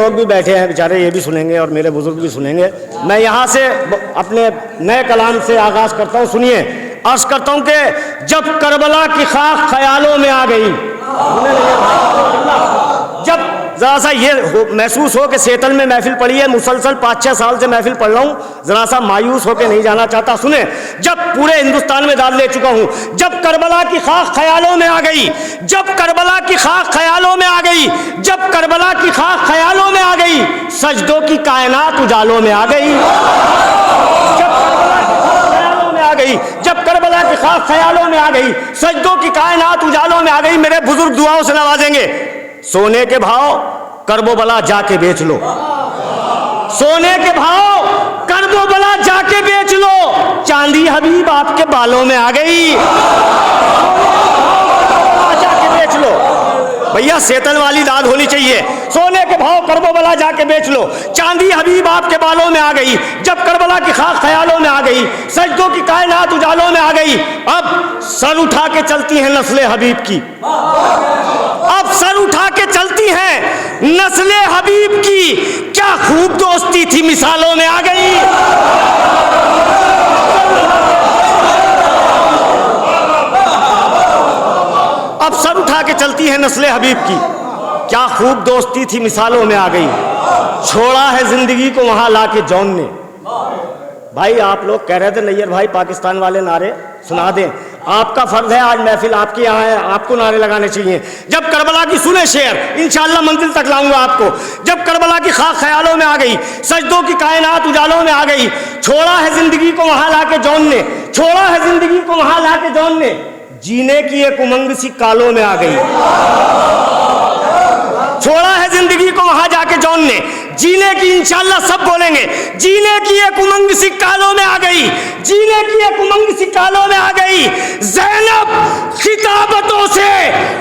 लोग भी बैठे हैं बेचारे, ये भी सुनेंगे और मेरे बुजुर्ग भी सुनेंगे। मैं यहाँ से अपने नए कलाम से आगाज करता हूँ, सुनिए। अर्ज करता हूँ कि जब करबला की खाक ख्यालों में आ गई, जब जरा सा ये महसूस हो कि सेतल में महफिल पड़ी है, मुसलसल 5-6 साल से महफिल पढ़ रहा हूँ, जरा सा मायूस होकर नहीं जाना चाहता। सुने, जब पूरे हिंदुस्तान में दाद ले चुका हूँ, जब करबला की खाक ख्यालों में आ गई, जब करबला की खाक ख्यालों में आ गई, जब करबला की खाक ख्यालों में आ गई, सजदों की कायनात उजालों में आ गई। जब करबला की खाक ख्यालों में आ गई, सजदों की कायनात उजालों में आ गई। मेरे बुजुर्ग दुआओं से नवाजेंगे। सोने के भाव करबला जाके बेच लो, सोने के भाव करबला जाके बेच लो, चांदी हबीब आपके बालों में आ गई, जाके बेच लो। भैया सेतन वाली दाद होनी चाहिए। सोने के भाव करबला जाके बेच लो, चांदी हबीब आपके बालों में आ गई। जब करबला की खाक ख्यालों में आ गई, सजदों की कायनात उजालों में आ गई। अब सर उठा के चलती हैं नस्ले हबीब की, अब सर उठा के चलती हैं नस्ले हबीब की। क्या खूब दोस्ती थी मिसालों में आ गई। अब सर उठा के चलती है नस्ले हबीब की, क्या खूब दोस्ती थी मिसालों में आ गई। छोड़ा है जिंदगी को वहां लाके जौन ने। भाई आप लोग कह रहे थे नैयर भाई पाकिस्तान वाले नारे सुना दें, आपका फर्ज है, आज महफिल आपके यहाँ है, आपको नारे लगाने चाहिए। जब करबला की सुने शेर, इंशाअल्लाह मंजिल तक लाऊंगा आपको। जब करबला की खाक ख्यालों में आ गई, सजदों की कायनात उजालों में आ गई। छोड़ा है जिंदगी को वहां लाके जौन ने, छोड़ा है जिंदगी को वहां लाके जौन ने, जीने की एक उमंग सी कालों में आ गई। छोड़ा है जिंदगी को वहां जाके जौन ने, जीने की, इंशाअल्लाह सब बोलेंगे, जीने की एक उमंग सी कालों में आ गई, जीने की एक उमंग सी कालों में आ गई। ज़ैनब खिताबतों से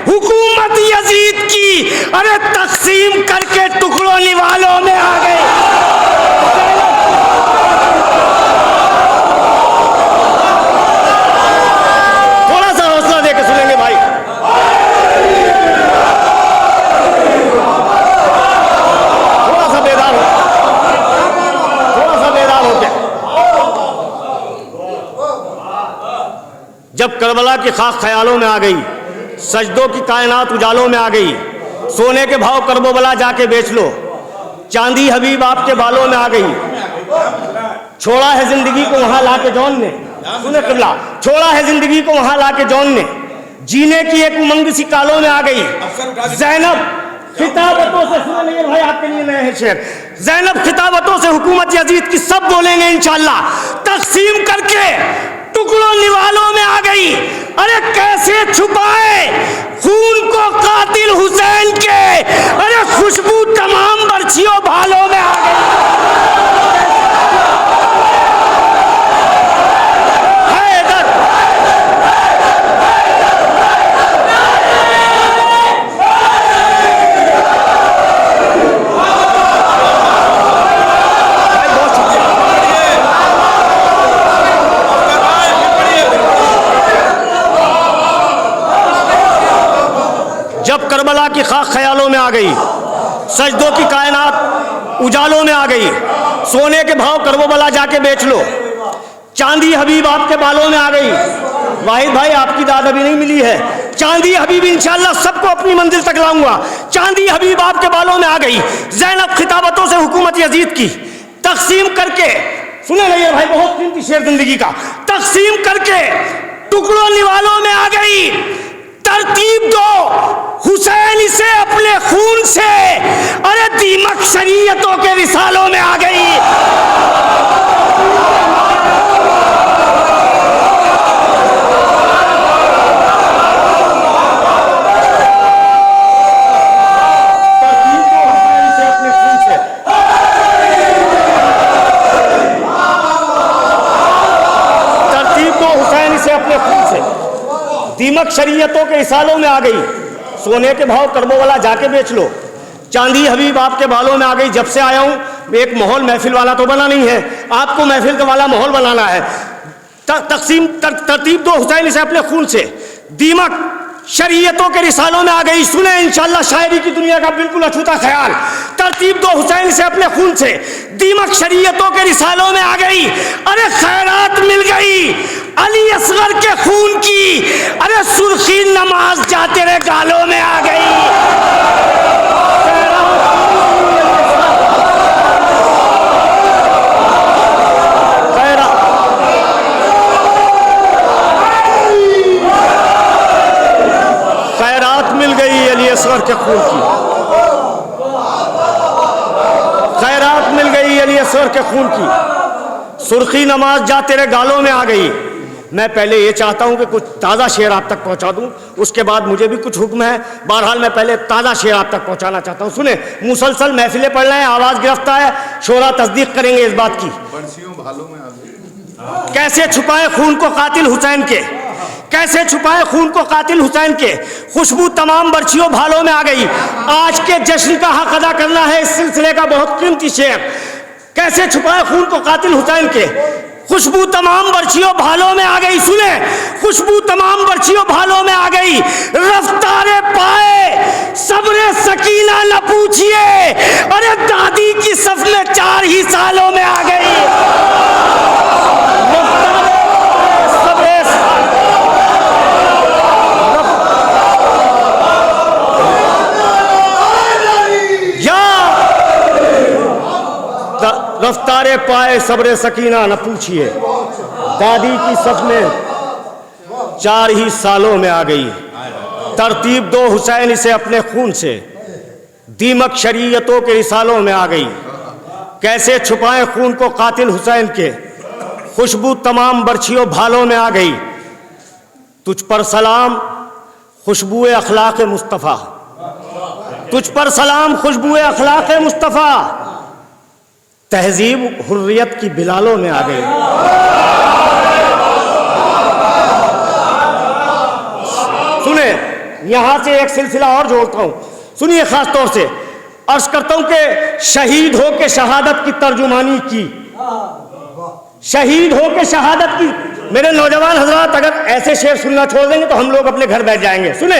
हुकूमत यजीद की, अरे तकसीम करके टुकड़ों निवालों में आ गई। थोड़ा सा हौसला देकर सुनेंगे भाई। जब करबला की खाक ख्यालों में आ गई, सजदों की कायनात उजालों में आ गई। सोने के भाव करबला जाके बेच लो, चांदी हबीब आपके बालों में आ गई। छोड़ा है जिंदगी को वहां लाके जौन ने, सुने किबला, छोड़ा है जिंदगी को वहां लाके जौन ने, जीने की एक उमंग सी कालों में आ गई। ज़ैनब खिताबतों से, सुने नहीं भाई आपके लिए नए हैं शेर, ज़ैनब खिताबतों से हुकूमत यजीद की सब बोलेंगे इंशाअल्लाह, तकसीम करके टुकड़ों निवालों में आ गई। अरे कैसे छुपाए खून को कातिल हुसैन के, अरे खुशबू तमाम बर्छियों भालों में आ गई। जब करबला की खाक ख्यालों में आ गई, सजदों की कायनात उजालों में आ गई। सोने के भाव करबला जाके बेच लो, चांदी हबीब आपके बालों में आ गई। वाहिद भाई आपकी दाद अभी नहीं मिली है, चांदी हबीब इंशाअल्लाह सबको अपनी मंजिल तक लाऊंगा। चांदी हबीब आपके बालों में आ गई। ज़ैनब खिताबतों से हुकूमत यजीद की, तकसीम करके, सुने नहीं भाई बहुत कीमती शेर जिंदगी का, तकसीम करके टुकड़ों निवालों में आ गई। तरतीब दो हुसैन इसे अपने खून से, अरे दीमक शरीयतों के रिसालों में आ गई। दीमक शरीयतों के इसालों में आ गई। सोने के भाव करबला जाके बेच लो, चांदी हबीब आपके बालों में आ गई। जब से आया हूं एक माहौल महफिल वाला तो बना नहीं है, आपको महफिल वाला माहौल बनाना है। तकसीम तरतीब दो हुसैन इसे अपने खून से, दीमक शरीयतों के रिसालों में आ गई। सुने इंशाअल्लाह शायरी की दुनिया का बिल्कुल अछूता ख्याल, तरतीब दो हुसैन से अपने खून से, दीमक शरीयतों के रिसालों में आ गई। अरे खैरात मिल गई अली असगर के खून की, अरे सुर्खी नमाज जा तेरे गालों में आ गई। खैरात मिल गई अली असगर के खून की, खैरात मिल गई अली असगर के खून की, सुर्खी नमाज जा तेरे गालों में आ गई। मैं पहले ये चाहता हूं कि कुछ ताज़ा शेर आप तक पहुंचा दूं, उसके बाद मुझे भी कुछ हुक्म है। बहरहाल मैं पहले ताज़ा शेर आप तक पहुंचाना चाहता हूं। सुने, मुसलसल महफिलें पढ़ रहे हैं, आवाज़ गिरफ्तार है, शोरा तस्दीक करेंगे इस बात की। कैसे छुपाए खून को कातिल हुसैन के, कैसे छुपाए खून को कातिल हुसैन के, खुशबू तमाम बर्छियों भालों में आ गई। आज के जश्न का हक अदा करना है इस सिलसिले का बहुत कीमती शेर। कैसे छुपाए खून को कातिल हुसैन के, खुशबू तमाम बर्छियों भालों में आ गई। सुने, खुशबू तमाम बर्छियों भालों में आ गई, रफ्तारे पाए सब्रे सकीना न पूछिए, अरे दादी की सफ में 4 ही सालों में आ गई। रफ्तारे पाए सब्रे सकीना न पूछिए, दादी की सफ में 4 ही सालों में आ गई। तरतीब दो हुसैन इसे अपने खून से, दीमक शरीयतों के रिसालों में आ गई। कैसे छुपाए खून को कातिल हुसैन के, खुशबू तमाम बर्छियों भालों में आ गई। तुझ पर सलाम खुशबुए अखलाक मुस्तफ़ा, तुझ पर सलाम खुशबुए अखलाक मुस्तफ़ा, तहजीब हुर्रियत की बिलालों में आ गई। सुने, यहां से एक सिलसिला और जोड़ता हूं, सुनिए खास तौर से। अर्ज करता हूं कि शहीद हो के शहादत की तर्जुमानी की, शहीद हो के शहादत की। मेरे नौजवान हजरात अगर ऐसे शेर सुनना छोड़ देंगे तो हम लोग अपने घर बैठ जाएंगे। सुने,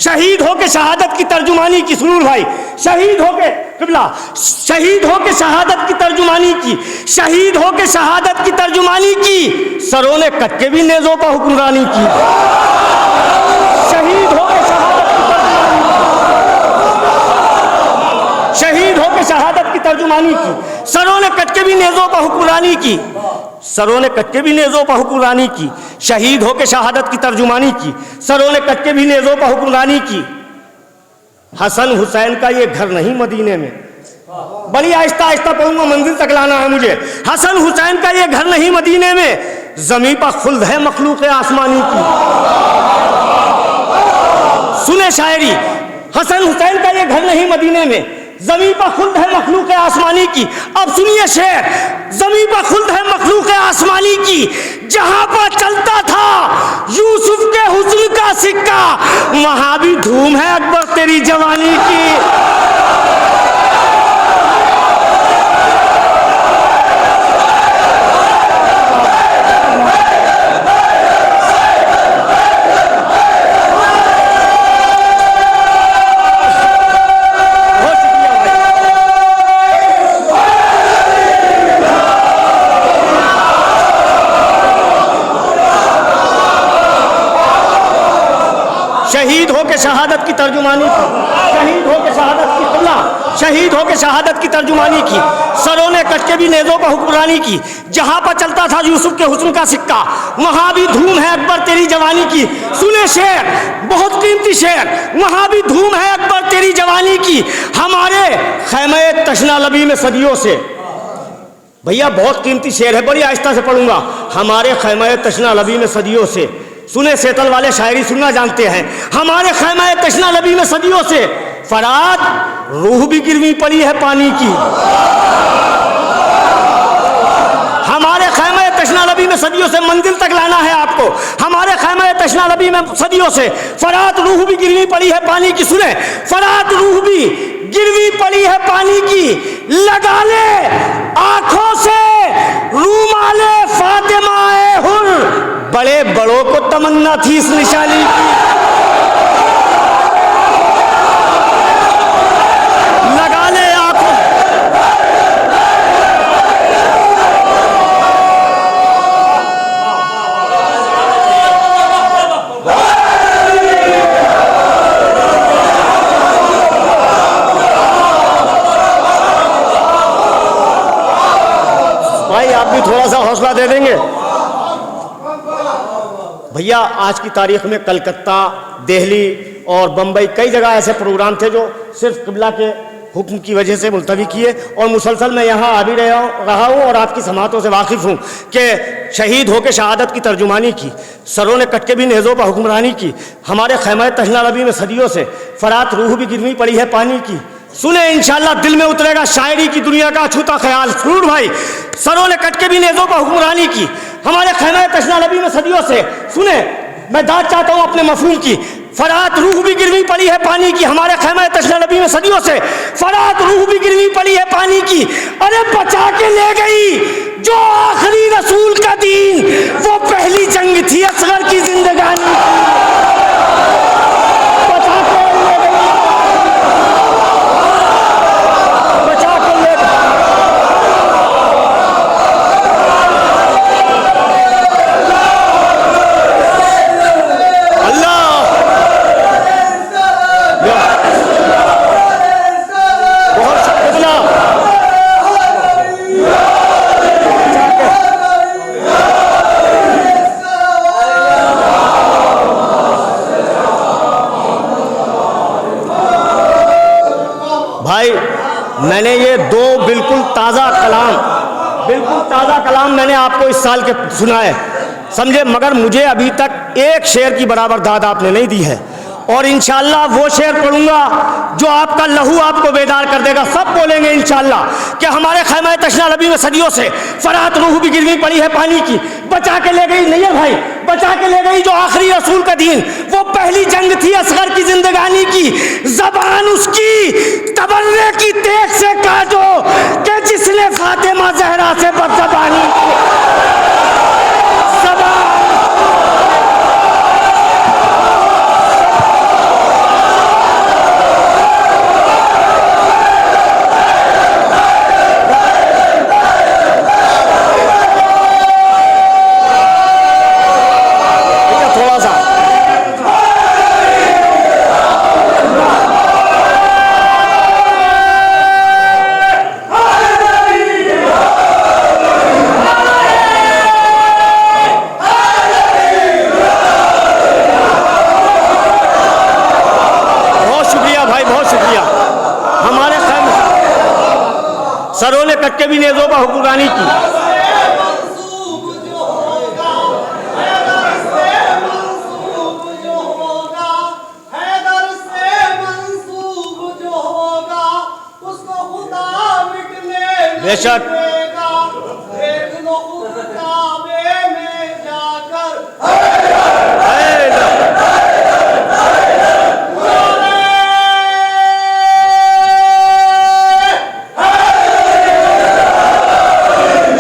शहीद हो के शहादत की तर्जुमानी की, सुरूर भाई, शहीद हो के किबला, शहीद हो के शहादत की तर्जुमानी की, शहीद हो के शहादत की तर्जुमानी की, सरों ने कट के भी नेज़ों पर हुक्मरानी की। शहीद हो के शहादत की तर्जुमानी की, शहीद हो के शहादत की तर्जुमानी की, सरों ने कट के भी नेज़ों पर हुक्मरानी की, सरों ने कट के भी नेज़ों पर हुक्मरानी की। शहीद हो के शहादत की तर्जुमानी की, सरों ने कट के भी नेज़ों पर हुक्मरानी की। हसन हुसैन का ये घर नहीं मदीने में, बड़ी आहिस्ता आहिस्ता पढ़ूंगा, मंजिल तक लाना है मुझे। हसन हुसैन का ये घर नहीं मदीने में, ज़मीं पर खुल्द है मखलूक आसमानी की। सुने शायरी, हसन हुसैन का ये घर नहीं मदीने में, ज़मीं पर खुल्द है मखलूक आसमानी की। अब सुनिए शेर, ज़मीं पर खुल्द है मखलूक आसमानी की, जहां पर चलता था यूसुफ के हुस्न का सिक्का, वहां भी धूम है अकबर तेरी जवानी की। शहीद हो के शहादत की तर्जुमानी की, शहीद हो के शहादत की तुला, शहीद हो के शहादत की तर्जुमानी की, सरों ने कट के भी नेज़ों पर हुक्मरानी की, जहां पर चलता था यूसुफ के हुस्न का सिक्का, वहां भी धूम है अकबर तेरी जवानी की। सुने शेर, बहुत कीमती शेर, वहां भी धूम है अकबर तेरी जवानी की। हमारे खैमे तशना लबी में सदियों से, भैया बहुत कीमती शेर है, बड़ी आहिस्ता से पढ़ूंगा। हमारे खैमे तशना लबी में सदियों से, सुने सेतल वाले शायरी सुनना जानते हैं। हमारे खैमा तशना लबी में सदियों से, फराद रूह भी गिरवी पड़ी है पानी की। हमारे खैमा तशना लबी में सदियों से, मंजिल तक लाना है आपको। हमारे खैमा तशना लबी में सदियों से, फराद रूह भी गिरवी पड़ी है पानी की। सुने, फराद रूह भी गिरवी पड़ी है पानी की, लगा ले आंखों से रूमाले फातिमाए हुर, बड़े बड़ों को तमन्ना थी इस निशानी की। लगा ले आंखों लोग भी थोड़ा सा हौसला दे देंगे। भैया आज की तारीख में कलकत्ता, दिल्ली और बम्बई कई जगह ऐसे प्रोग्राम थे जो सिर्फ किबला के हुक्म की वजह से मुलतवी किए, और मुसलसल मैं यहाँ आ भी रहा हूँ और आपकी समातों से वाकिफ़ हूँ कि शहीद होकर शहादत की तर्जुमानी की, सरों ने कट के भी नेज़ों पर हुक्मरानी की, हमारे खैमा तहना रबी में सदियों से फरात रूह भी गिरवी पड़ी है पानी की। सुने इंशाल्लाह दिल में उतरेगा शायरी की दुनिया का अछूता ख्याल। सुरूर भाई, सरों ने कट के भी नेज़ों पर हुक्मरानी की, हमारे खैमा तहना रबी में सदियों से। सुने मैं दाद चाहता हूँ अपने मफहूम की, फरात रूह भी गिरवी पड़ी है पानी की, हमारे खैमा तशना नबी में सदियों से फरात रूह भी गिरवी पड़ी है पानी की। अरे बचा के ले गई जो आखिरी रसूल का दीन, वो पहली जंग थी असगर की जिंदगानी की। बचा के ले गई, बचा के ले गई। भाई मैंने ये दो बिल्कुल ताज़ा कलाम मैंने आपको इस साल के सुनाए, समझे, मगर मुझे अभी तक एक शेर की बराबर दाद आपने नहीं दी है, और इंशाल्लाह वो शेर पढ़ूंगा जो आपका लहू आपको बेदार कर देगा। सब बोलेंगे इंशाल्लाह कि हमारे खैमा तशना नबी में सदियों से फरात रूह भी गिरवी पड़ी है पानी की, बचा के ले गई नहीं है भाई, बचा के ले गई जो आखिरी रसूल का दीन, वो पहली जंग थी असगर की जिंदगानी की। जबान उसकी तबर्रे की तेग से काटो कि जिसने फातिमा जहरा से बदज़बानी की। सरों ने कट के भी नेज़ों पर हुक्मरानी की। बेशक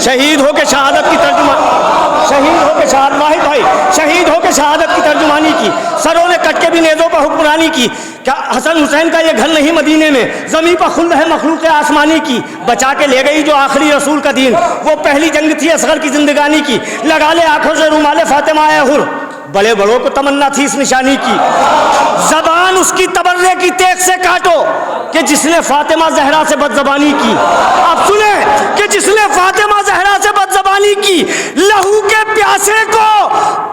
शहीद होकर शहादत की तर्जुमानी की, सरों ने कट के भी नेज़ों पर हुक्मरानी की। क्या हसन हुसैन का ये घर नहीं मदीने में, ज़मीं पर खुल्द है मखलूक आसमानी की। बचा के ले गई जो आखिरी रसूल का दीन, वो पहली जंग थी असगर की जिंदगानी की। लगा ले आंखों से रुमाले फातिमा आए हुर, बड़े बड़ों को तमन्ना थी इस निशानी की। जबान उसकी तबर्रे की तेग से काटो कि जिसने फातिमा जहरा से बदज़बानी की। आप सुने कि जिसने फातिमा जहरा से बदज़बानी की, लहू के प्यासे को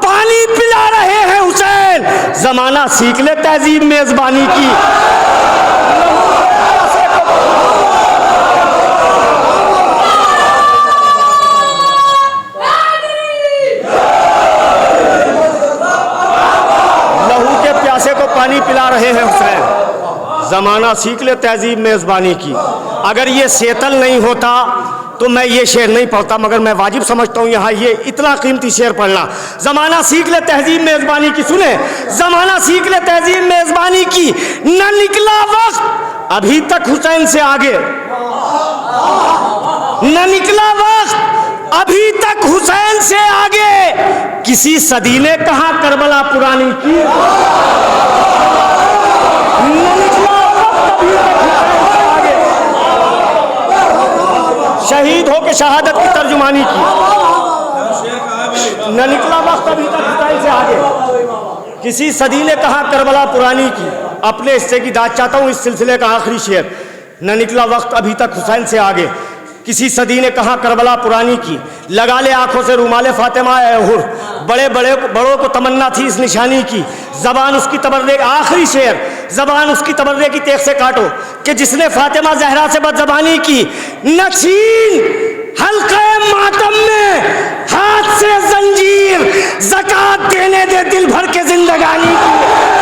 पानी पिला रहे हैं हुसैन, जमाना सीख ले तहजीब मेजबानी की। पानी पिला रहे हैं हुसैन, ज़माना सीख ले तहजीब मेज़बानी की। अगर ये सेतल नहीं होता तो मैं ये शेर नहीं पढ़ता, मगर मैं वाजिब समझता हूँ यहाँ ये इतना कीमती शेर पढ़ना। ज़माना सीख ले तहजीब मेज़बानी की, सुने, ज़माना सीख ले तहजीब मेज़बानी की। न निकला वक्त अभी तक हुसैन से आगे, न निकला वक्त अभी तक हुसैन से आगे, किसी सदी ने कहा करबला पुरानी की। शहीद होकर शहादत की तर्जुमानी की, न निकला वक्त अभी तक हुसैन से आगे, किसी सदी ने कहा करबला पुरानी की। अपने हिस्से की दाद चाहता हूँ इस सिलसिले का आखिरी शेर, न निकला वक्त अभी तक हुसैन से आगे, किसी सदी ने कहा करबला पुरानी की, लगा ले आंखों से रुमाले फातिमा ए हुर, बड़े बड़े बड़ों को तमन्ना थी इस निशानी की, जबान उसकी तबर्रे, आखिरी शेर, जबान उसकी तबर्रे की तेख से काटो कि जिसने फातिमा जहरा से बदजबानी की, न छीन हल्के मातम में हाथ से जंजीर, ज़कात देने दे दिल भर के जिंदगानी की।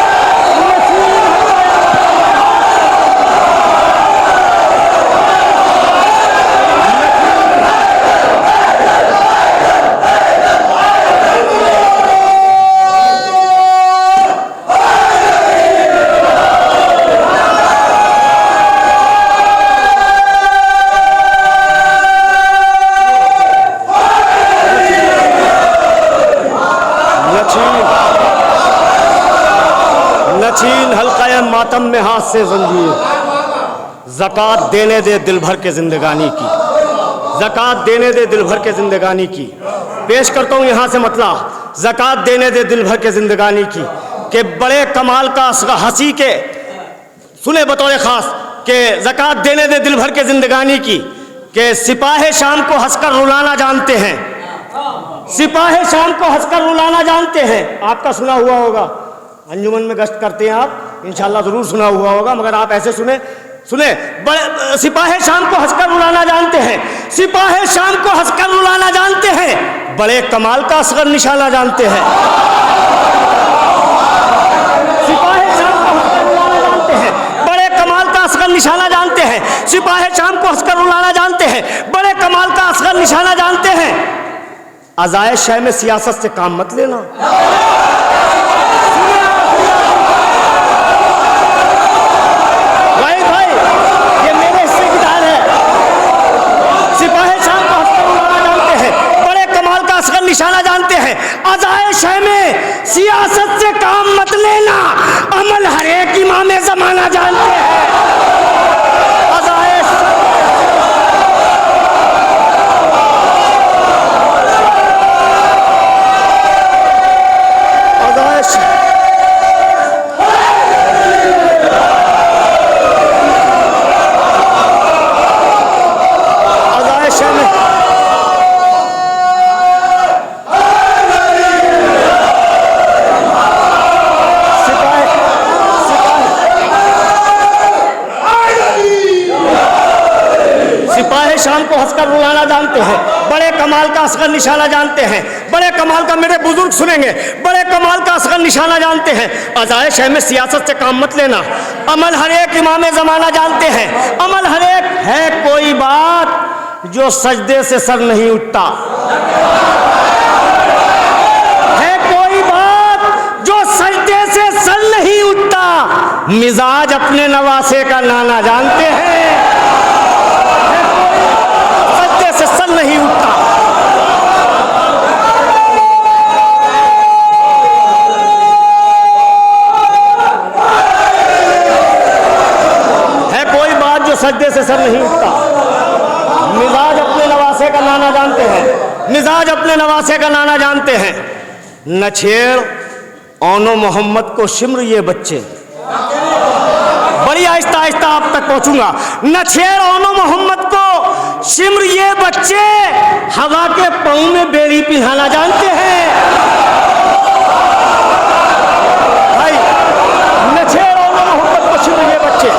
नचीन हल्का मातम में हाथ से जंजीर, ज़कात देने दे दिल भर के जिंदगानी की, ज़कात देने दे दिल भर के जिंदगानी की। पेश करता हूँ यहाँ से मतला, ज़कात देने दे दिल भर के जिंदगानी की, के बड़े कमाल का हंसी के सुने बतौर खास के ज़कात देने दे दिल भर के जिंदगानी की, के सिपाहे शाम को हंसकर रुलाना जानते हैं, सिपाहे शाम को हंसकर रुलाना जानते हैं। आपका सुना हुआ होगा, अंजुमन में गश्त करते हैं आप, इंशाल्लाह ज़रूर सुना हुआ होगा, मगर आप ऐसे सुने बड़े सिपाहे शाम को हंसकर रुलाना जानते हैं, सिपाहे शाम को हंसकर रुलाना जानते हैं, बड़े कमाल का असगर निशाना जानते हैं। सिपाहे शाम को हंसकर रुलाना जानते हैं, बड़े कमाल का असगर निशाना जानते हैं, सिपाहे शाम को हंसकर रुलाना जानते हैं, बड़े कमाल का असगर निशाना जानते हैं। अज़ाए शह में सियासत से काम मत लेना, निशाना जानते हैं। अज़ाए शह में सियासत से काम मत लेना, अमल हर एक इमाम ज़माना जानते हैं। अज़ाए शह में शाम को हंसकर रुलाना जानते हैं, बड़े कमाल का असगर निशाना जानते हैं, बड़े कमाल का, मेरे बुजुर्ग सुनेंगे, बड़े कमाल का असगर निशाना जानते हैं। अज़ाए शह में सियासत से काम मत लेना, अमल हर एक इमाम ज़माना जानते हैं, अमल हर एक। है कोई बात जो सजदे से सर नहीं उठता, है कोई बात जो सजदे से सर नहीं उठता, मिजाज अपने नवासे का नाना जानते हैं, सर नहीं उठता। है कोई बात जो सजदे से सर नहीं उठता, मिजाज अपने नवासे का नाना जानते हैं, मिजाज अपने नवासे का नाना जानते हैं। न छेड़ ओनो मोहम्मद को शिम्र ये बच्चे, बड़ी आहिस्ता आहिस्ता आप तक पहुंचूंगा। न छेड़ ओनो मोहम्मद को शिम्र ये बच्चे, हवा के पाँव में बेड़ी पिन्हाना जानते हैं। भाई न छेड़ ओनो मोहम्मद को शिम्र ये बच्चे,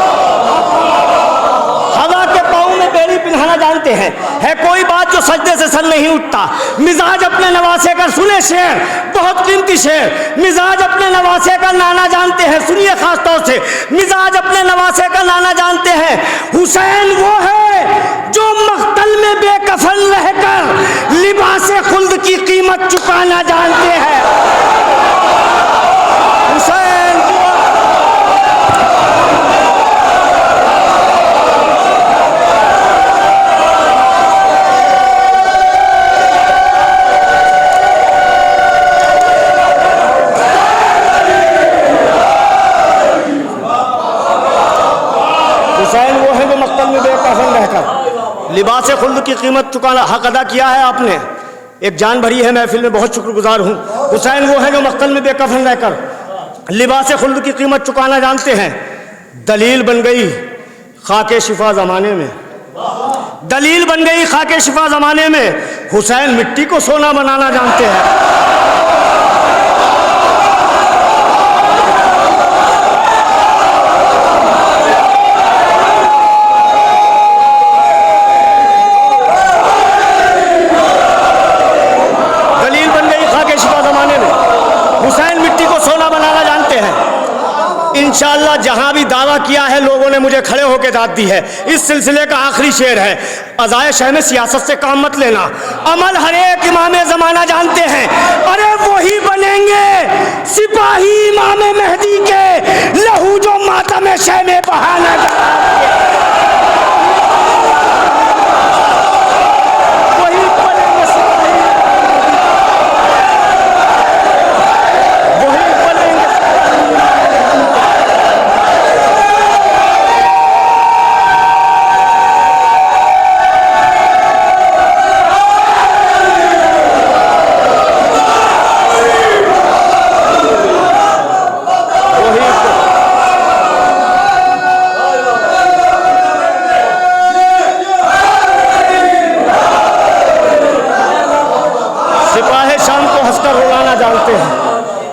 हवा के पाँव में बेड़ी पिन्हाना जानते हैं। है कोई बात जो सजदे से सर नहीं उठता, मिजाज अपने नवासे का, सुने शेर, बहुत कीमती शेर, मिजाज अपने नवासे का नाना जानते हैं। सुनिए खास तौर से, मिजाज अपने नवासे का नाना जानते हैं। हुसैन वो है जो मख्तल में बेकफन रहकर लिबासे खुल्द की कीमत चुकाना जानते हैं। हुसैन हुसैन वो है जो मख्तल में बेकफन रहकर लिबास खुल्द की कीमत चुकाना, हक अदा किया है आपने। एक जान भरी है महफिल में, बहुत शुक्रगुजार हूँ। हुसैन वो है जो मख्तल में बेकफन रहकर लिबास खुल्द की कीमत चुकाना जानते हैं। दलील बन गई खाके शिफा ज़माने में, दलील बन गई खाके शिफा जमाने में, हुसैन मिट्टी को सोना बनाना जानते हैं। दलील बन गई खाके शिफा जमाने में, हुसैन मिट्टी को सोना बनाना जानते हैं। इंशाअल्लाह जहां भी दावा किया है लोगों ने मुझे खड़े होकर दाद दी है। इस सिलसिले का आखिरी शेर है, अज़ाए शह में सियासत से काम मत लेना, अमल हर एक इमाम ज़माना जानते हैं। अरे वही बनेंगे सिपाही इमाम मेहदी के, लहू जो मातम शह में बहाना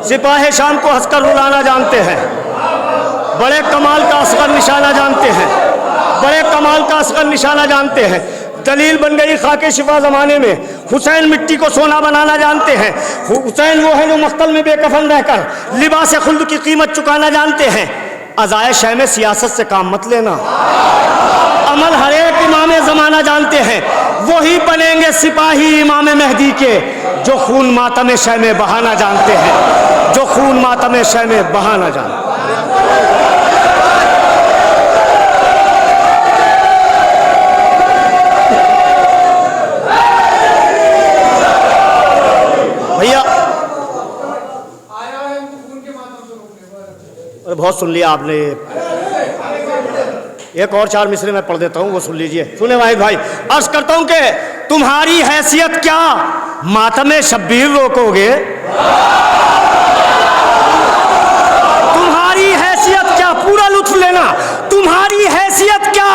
सिपाही शाम को हंसकर रुलाना जानते हैं। बड़े कमाल का असगर निशाना जानते हैं, बड़े कमाल का असगर निशाना जानते हैं। दलील बन गई खाके शिफा ज़माने में, हुसैन मिट्टी को सोना बनाना जानते हैं। हुसैन वो है जो मख्तल में बेकफन रहकर लिबास खुल्द की कीमत चुकाना जानते हैं। अज़ाए शह में सियासत से काम मत लेना, अमल हर एक इमाम ज़माना जानते हैं। वही बनेंगे सिपाही इमाम मेहदी के, जो खून मातम शह में बहाना जानते हैं, जो खून मातम शह में बहाना जानते हैं। भैया बहुत सुन लिया आपने, एक और 4 मिसरे में पढ़ देता हूँ, वो सुन लीजिए। सुने वाहिद भाई, अर्ज करता हूँ कि तुम्हारी हैसियत क्या मातमे शब्बीर रोकोगे, तुम्हारी हैसियत क्या, पूरा लुत्फ लेना, तुम्हारी हैसियत क्या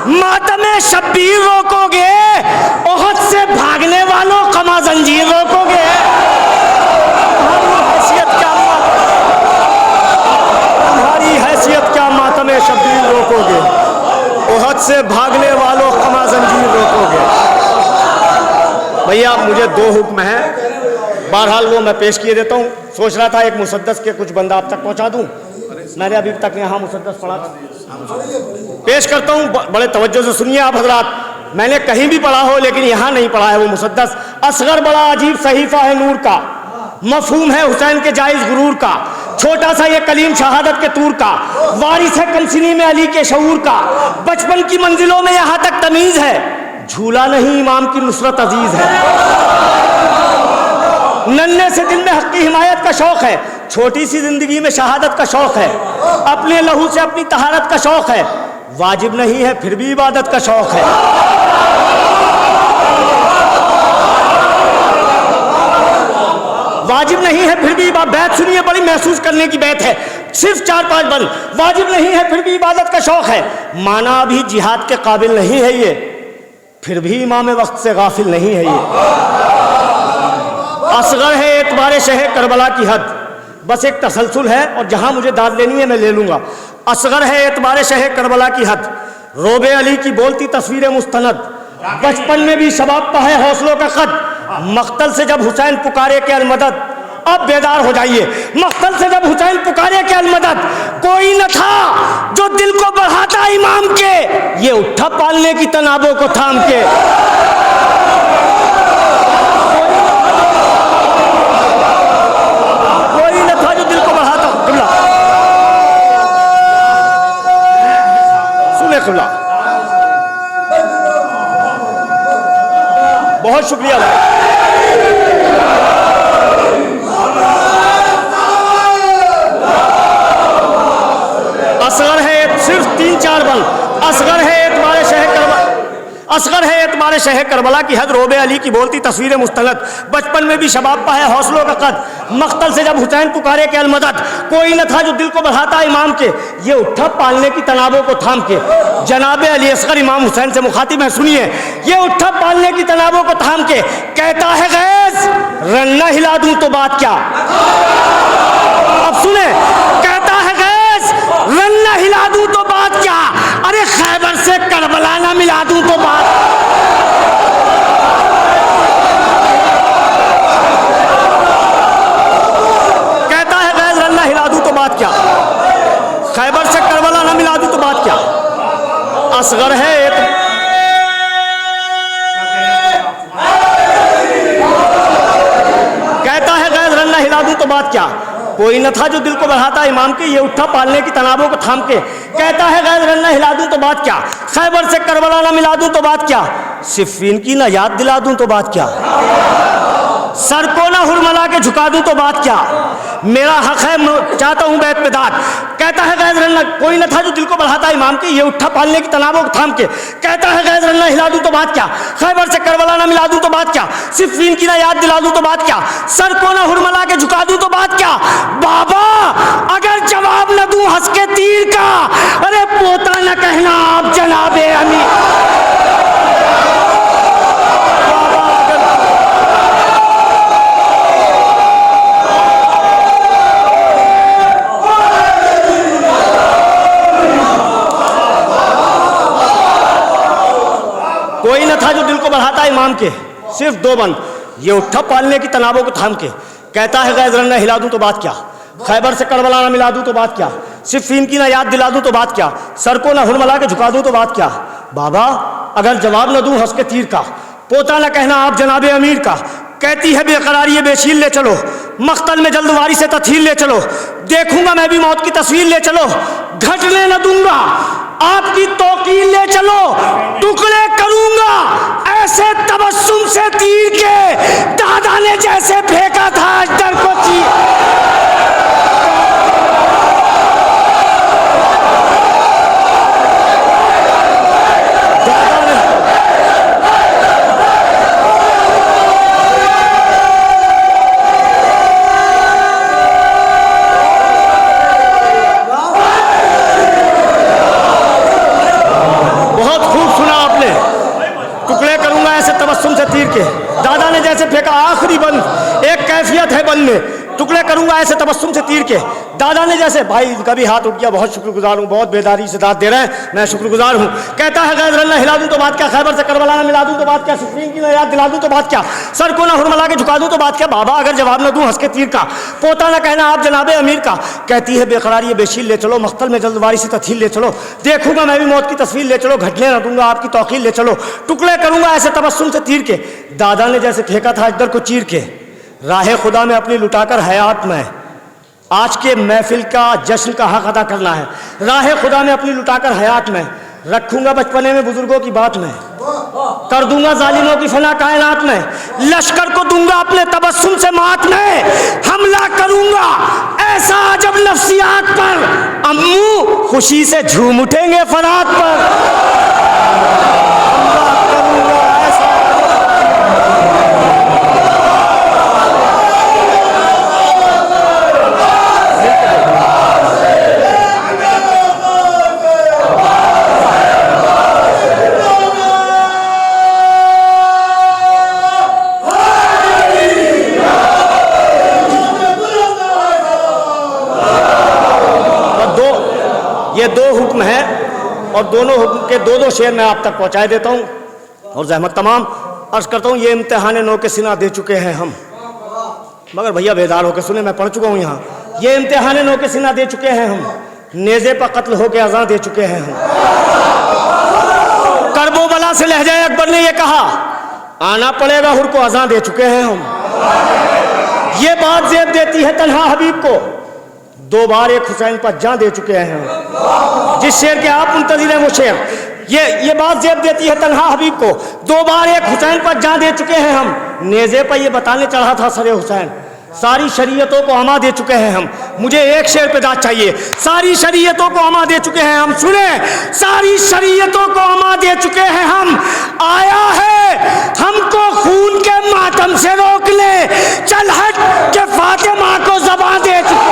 मातमे शब्बीर रोकोगे, ओहद से भागने वालों कमा जंजीर रोकोगे। तुम्हारी हैसियत क्या मातमे शब्बीर रोकोगे, ओहद से भागने वालों कमा जंजीर रोकोगे। भैया मुझे 2 हुक्म हैं, बहरहाल वो मैं पेश किए देता हूँ। सोच रहा था एक मुसद्दस के कुछ बंदा आप तक पहुँचा दूँ, मैंने अभी तक यहाँ मुसद्दस पढ़ा था, पेश करता हूँ, बड़े तवज्जो से सुनिए आप हजरात। मैंने कहीं भी पढ़ा हो लेकिन यहाँ नहीं पढ़ा है वो मुसद्दस। असगर बड़ा अजीब सहीफा है नूर का, मफहूम है हुसैन के जायज़ गुरूर का, छोटा सा ये कलीम शहादत के तूर का, वारिस है कमसिनी में अली के शऊर का, बचपन की मंजिलों में यहाँ तक तमीज है, झूला नहीं इमाम की नुसरत अजीज है। नन्हे से दिल में हक की हिमायत का शौक है, छोटी सी जिंदगी में शहादत का शौक है, अपने लहू से अपनी तहारत का शौक है, वाजिब नहीं है फिर भी इबादत का शौक है। वाजिब नहीं है फिर भी बैत सुनिए, बड़ी महसूस करने की बैत है, सिर्फ 4-5 बंद। वाजिब नहीं है फिर भी इबादत का शौक है, माना अभी जिहाद के काबिल नहीं है ये, फिर भी इमाम वक्त से गाफिल नहीं है ये। असगर है एतबार शह करबला की हद, बस एक तसलसल है और जहां मुझे दाद लेनी है मैं ले लूंगा। असगर है एतबार शह करबला की हद, रोबे अली की बोलती तस्वीर मुस्तनद, बचपन में भी शबाब का है हौसलों का कद, मख्तल से जब हुसैन पुकारे के अलमदद, अब बेदार हो जाइए, मख्तल से जब हुसैन पुकारे के अलमदद, कोई न था जो दिल को बढ़ाता इमाम के, ये उठा पालने की तनाबों को थाम के। कोई न था जो दिल को बढ़ाता, किबला सुने, किबला बहुत शुक्रिया भाई। असगर है सिर्फ 3-4 बंद, असगर है एतबार शह करबला, असगर है एतबार शह करबला की हद, रोबे अली की बोलती तस्वीर मुस्तनद, बचपन में भी शबाब पा है हौसलों का कद, मख्तल से जब हुसैन पुकारे के अलमदद, कोई न था जो दिल को बढ़ाता इमाम के, ये उठा पालने की तनाबों को थाम के। जनाबे अली असगर इमाम हुसैन से मुखातिब है, सुनिए, ये उठा पालने की तनाबों को थाम के, कहता है गैस रन्ना हिला दूं तो बात क्या। अब सुने, कहता है गैस रन्ना हिला दूं तो बात क्या, अरे खैबर से करबला ना मिला दूं तो बात। कहता है गैस रन्ना हिला दूं तो बात क्या, खैबर से करबला ना मिला दूं तो बात क्या। असगर है कहता है गैस रन्ना हिला दूं तो बात क्या, कोई न था जो दिल को बढ़ाता इमाम के, ये उठा पालने की तनाबों को थाम के। कहता है गैस रन्ना हिला दूं तो बात क्या, खैबर से करबला ना मिला दूं तो बात क्या, सिफ़ीन की ना याद दिला दूं तो बात क्या, सर को ना हुरमला के झुका दूं तो बात क्या, मेरा हक है चाहता हूं बैत पे दाद। कहता है गैस रन्ना, कोई न था जो दिल को बढ़ाता इमाम के, ये उठा पालने की तनाबों को थाम के। कहता है गैस रन्ना हिला दूं तो बात क्या, खैबर से करबला ना मिला दूं तो बात क्या, सिफ़ीन की ना याद दिला दूं तो बात क्या, सर को ना हुरमला के झुका दूं तो बात क्या। बाबा अगर जवाब न दूं हंस के तीर का, अरे पोता न कहना आप जनाबे अमीर। कोई न था जो दिल को बढ़ाता इमाम के, सिर्फ दो बंद, ये उठा पालने की तनाबों को थाम के। कहता है गैस रन्ना हिला दूं तो बात क्या, खैबर से करबला ना मिला दूं तो बात क्या, सिफ़ीन की ना याद दिला दूं तो बात क्या, सर को ना हुरमला के झुका दूं तो बात क्या। बाबा अगर जवाब न दूं हंस के तीर का, पोता न कहना आप जनाबे अमीर का। कहती है बेकरारी ये बेशील ले चलो, मख्तल में जल्दवारी से तथील ले चलो, देखूंगा मैं भी मौत की तस्वीर ले चलो, घटने न दूंगा आपकी तौकील ले चलो, टुकड़े करूंगा ऐसे तबस्सुम से तीर के, दादा ने जैसे फेंका था अजदर को चीर। तबस्सुम से तीर के, दादा ने जैसे फेंका आखिरी बंद, एक कैफियत है बंद में, टुकड़े करूंगा ऐसे तबस्सुम से तीर के, दादा ने जैसे। भाई इनका भी हाथ उठ गया, बहुत शुक्रगुजार हूँ, बहुत बेदारी से दाद दे रहे हैं, मैं शुक्रगुजार हूँ। कहता है गैस रन्ना हिला दूं तो बात क्या, खैबर से करबला ना मिला दूं तो बात क्या, सिफ़ीन की ना याद दिला दूं तो बात क्या, सर को ना हुरमला के झुका दूं तो बात क्या। बाबा अगर जवाब न दूं हंस के तीर का, पोता ना कहना आप जनाबे अमीर का। कहती है बेकरार ये बेशील ले चलो, मख्तल में जल्दबारी से तथील ले चलो, देखूंगा मैं भी मौत की तस्वीर ले चलो, घटने न दूंगा आपकी तौकील ले चलो, टुकड़े करूंगा ऐसे तबस्सुम से तीर के, दादा ने जैसे फेंका था अजदर को चीर के। राह खुदा में अपनी लुटाकर हयात में आज के महफिल का जश्न का हक अदा करना है, राह खुदा में अपनी लुटाकर हयात में, रखूंगा बचपने में बुजुर्गों की बात में, कर दूंगा जालिमों की फना कायनात में, लश्कर को दूंगा अपने तबस्सुम से मात में, हमला करूंगा ऐसा अजब नफ्सियात पर, अम्मू खुशी से झूम उठेंगे फरात पर। ये दो हुक्म हैं और दोनों हुक्म के दो दो शेर मैं आप तक पहुंचाए देता हूं और जहमत तमाम अर्ज करता हूं। ये इम्तिहान नौ के सिना दे चुके हैं हम, मगर भैया बेदार होकर सुने, मैं पढ़ चुका हूं यहाँ। ये इम्तिहान नौ के सिना दे चुके हैं हम, नेज़े पर कत्ल होके अज़ां दे चुके हैं हम। करबो बला से लहजा अकबर ने ये कहा, आना पड़ेगा हुर को अज़ां दे चुके हैं हम। ये बात ज़ेब देती है तन्हा हबीब को, दो बार एक हुसैन पर जान दे चुके हैं हम। जिस शेर के आप मुंतज़िर हैं वो शेर, ये बात ज़ेब देती है तन्हा हबीब को, दो बार एक हुसैन पर जान दे चुके हैं हम। नेज़े पर ये बताने चढ़ा था सरे हुसैन, सारी शरीयतों को हमा दे चुके हैं हम। मुझे एक शेर पे दाद चाहिए। सारी शरीयतों को हमा दे चुके हैं हम। सुने, सारी शरीयतों को हमा दे चुके हैं हम। आया है हमको खून के मातम से रोक ले, चल हट के फातिमा को ज़बान दे चुके।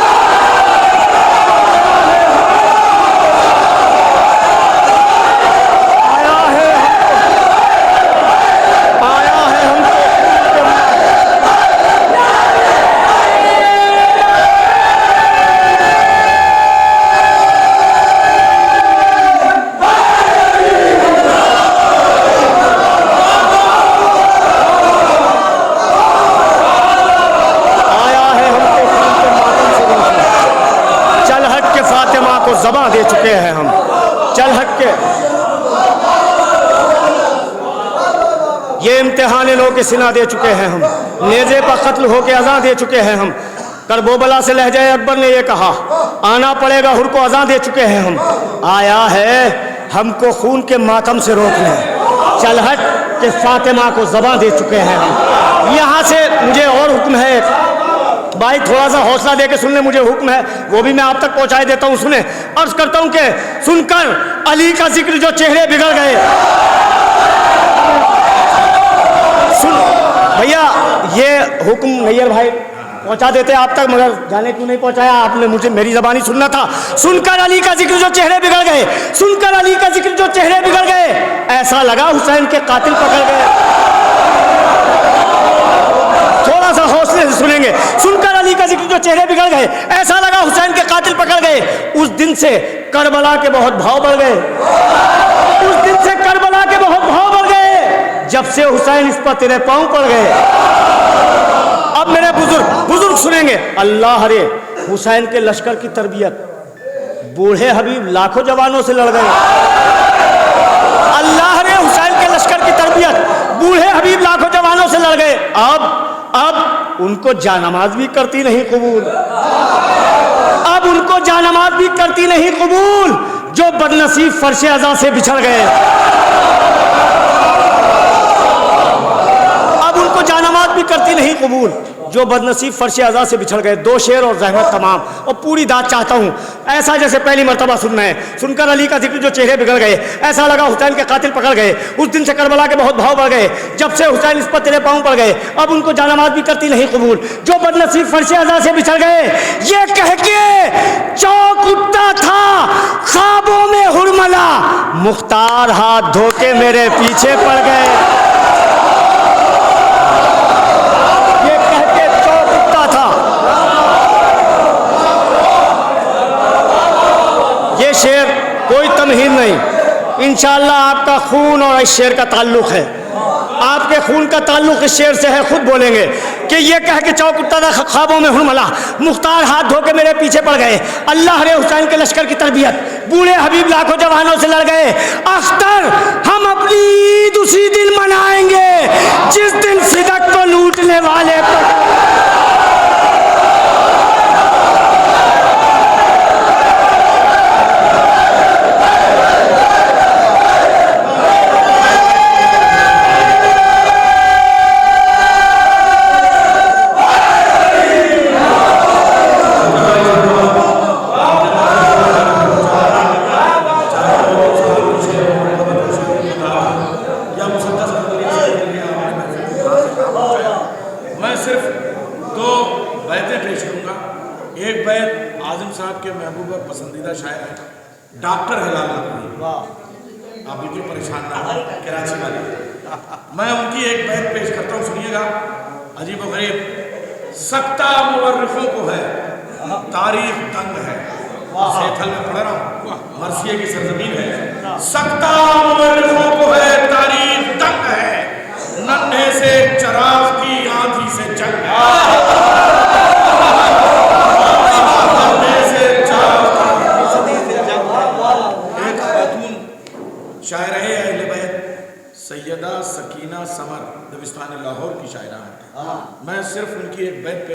ज़बां दे चुके हैं हम। चल हट के ये इम्तिहान लो के सिना दे चुके हैं हम। नेज़े पर कत्ल हो के अज़ां दे चुके हैं हम। करबोबला से लहजा अकबर ने ये कहा, आना पड़ेगा हुर को अज़ां दे चुके हैं हम। आया है हमको खून के मातम से रोकने, चल हट के फातिमा को ज़बां दे चुके हैं हम। यहाँ से मुझे और हुक्म है भाई, थोड़ा सा हौसला दे के सुन ले, मुझे हुक्म है वो भी मैं आप तक पहुंचाई देता हूं। सुने, अर्ज करता हूं कि सुनकर अली का जिक्र जो चेहरे बिगड़ गए। सुन भैया, ये हुक्म नैयर भाई पहुंचा देते आप तक, मगर जाने क्यों नहीं पहुंचाया आपने, मुझे मेरी ज़बानी सुनना था। सुनकर अली का जिक्र जो चेहरे बिगड़ गए, सुनकर अली का जिक्र जो चेहरे बिगड़ गए, ऐसा लगा हुसैन के कातिल पकड़ गए। थोड़ा सा हौसले से सुनेंगे। सुनकर अली का जिक्र जो चेहरे बिगड़ गए, ऐसा लगा हुसैन के कातिल पकड़ गए। उस दिन से करबला के बहुत भाव बढ़ गए। उस दिन से करबला के बहुत भाव बढ़ गए, जब से हुसैन इस पर तेरे पांव पड़ गए। अब मेरे बुजुर्ग सुनेंगे। अल्लाह रे, हुसैन के लश्कर की तरबियत बूढ़े हबीब लाखों जवानों से लड़ गए। अल्लाह रे, हुसैन के लश्कर की तरबियत बूढ़े हबीब लाखों जवानों से लड़ गए। अब उनको जानमाज भी करती नहीं कबूल। अब उनको जानमाज भी करती नहीं कबूल, जो बदनसीब फर्शे अज़ा से बिछड़ गए। अब उनको जानमाज भी करती नहीं कबूल, जो बदनसीब फर्शे अज़ा से बिछड़ गए। दो शेर और ज़हमत तमाम, और पूरी दाद चाहता हूँ, ऐसा जैसे पहली मर्तबा सुनना है। सुनकर अली का जिक्र जो चेहरे बिगड़ गए, ऐसा लगा हुसैन के कातिल पकड़ गए। उस दिन से करबला के बहुत भाव बढ़ गए, जब से हुसैन इस पर तेरे पांव पड़ गए। अब उनको जानमाज भी करती नहीं कबूल, जो बदनसीब फर्शे अज़ा से बिछड़ गए। ये कह के चौक उठता था ख्वाबों में हुरमला, मुख्तार हाथ धोके मेरे पीछे पड़ गए। ये शेर कोई तमहीन नहीं, इंशाअल्लाह आपका खून और इस शेर का ताल्लुक है। आपके खून का ताल्लुक इस शेर से है। खुद बोलेंगे कि ये कह के चौक उठता था ख्वाबों में हुरमला, मुख्तार हाथ धो के मेरे पीछे पड़ गए। अल्लाह रे, हुसैन के लश्कर की तरबियत बूढ़े हबीब लाखों जवानों से लड़ गए। अख्तर, हम अपनी ईद उसी दिन मनाएंगे जिस दिन फिदक को लूटने वाले पसंदीदा शायर है डॉक्टर हिलाल नकवी। आप बिल्कुल परेशान ना हो, कराची वाले। मैं उनकी एक बैत पेश करता हूँ, सुनिएगा। अजीब व गरीब सकता मुवर्रिखों को है, तारीख तंग है। सेठल में पढ़ रहा हूँ, मर्सिये की सरजमीन है। सकता मुवर्रिखों को है, तारीख तंग है, नन्हे से चराग की आंधी से जंग है। शायर है अहले बैत सैयदा सकीना समर दबिस्तान लाहौर की शायरा है। मैं सिर्फ उनकी एक बैत